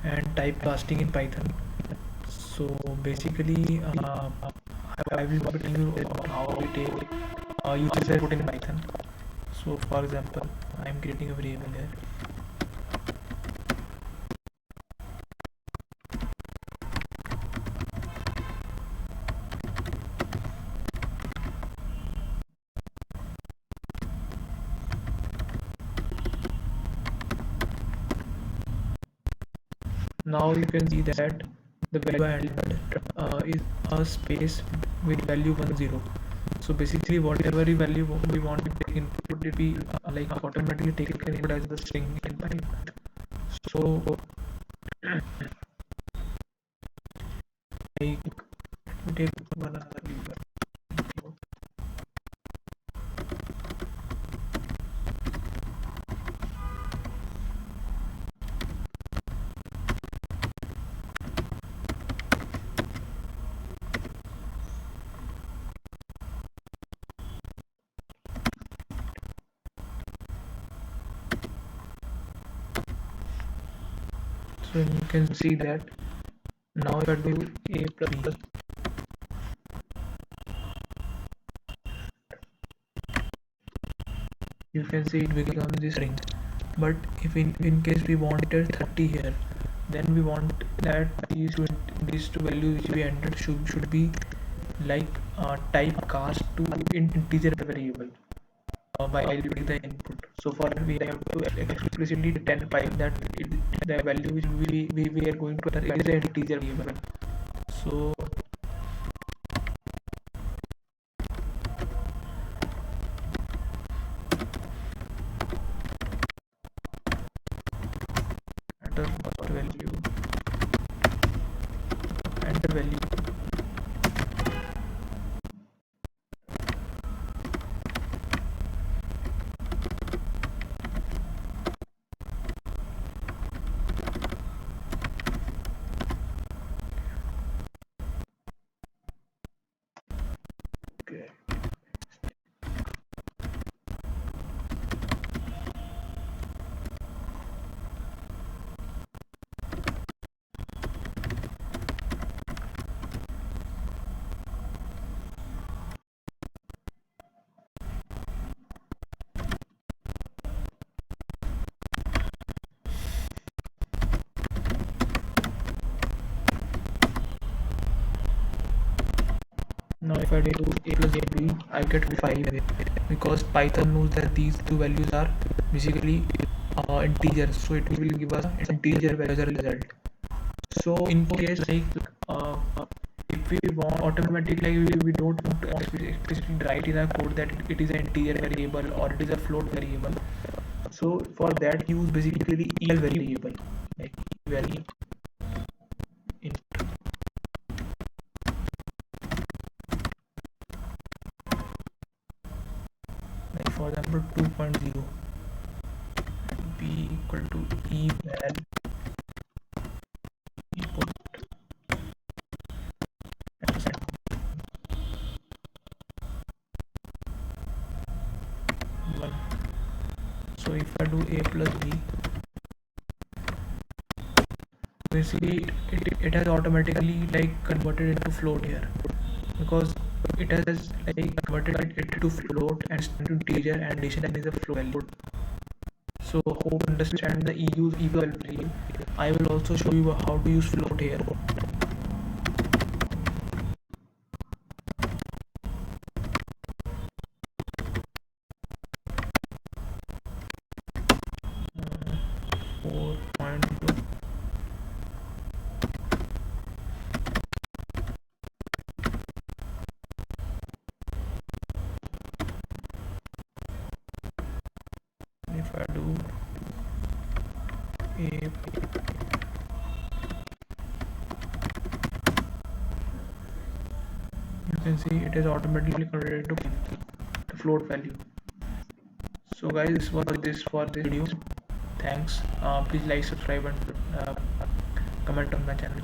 and typecasting in Python. So basically, I will tell you about how we take user input in Python. So for example, I am creating a variable here. Now you can see that the value handled is a space with value 10. So basically, whatever value we want to take input, it be like automatically taken input as the string in Python. So like take one another lever. So you can see that now if I do a plus b, you can see it becomes this string. But if in case we wanted 30 here, then we want that these two values which we entered should be like typecast to integer variable while we take the input. So for that we have to explicitly tell Python that the value which we are going to enter is an integer variable. So enter first value, enter value. Okay. Now if I do a plus b, I get 5 because Python knows that these two values are basically integers, so it will give us an integer value as a result. So in case like if we want automatically, we don't want to explicitly write in our code that it is an integer variable or it is a float variable. So for that use basically EL variable, like value int. Like for example 2.0 be equal to eval input and set 1. So if I do a plus b, basically it has automatically like converted into float here, because it has like converted it to float and into integer, and addition is a float value. So hope understand the use eval value. I will also show you how to use float here. If I do a, you can see it is automatically converted to the float value. So guys, this was this for this video. Thanks. Please like, subscribe, and comment on my channel.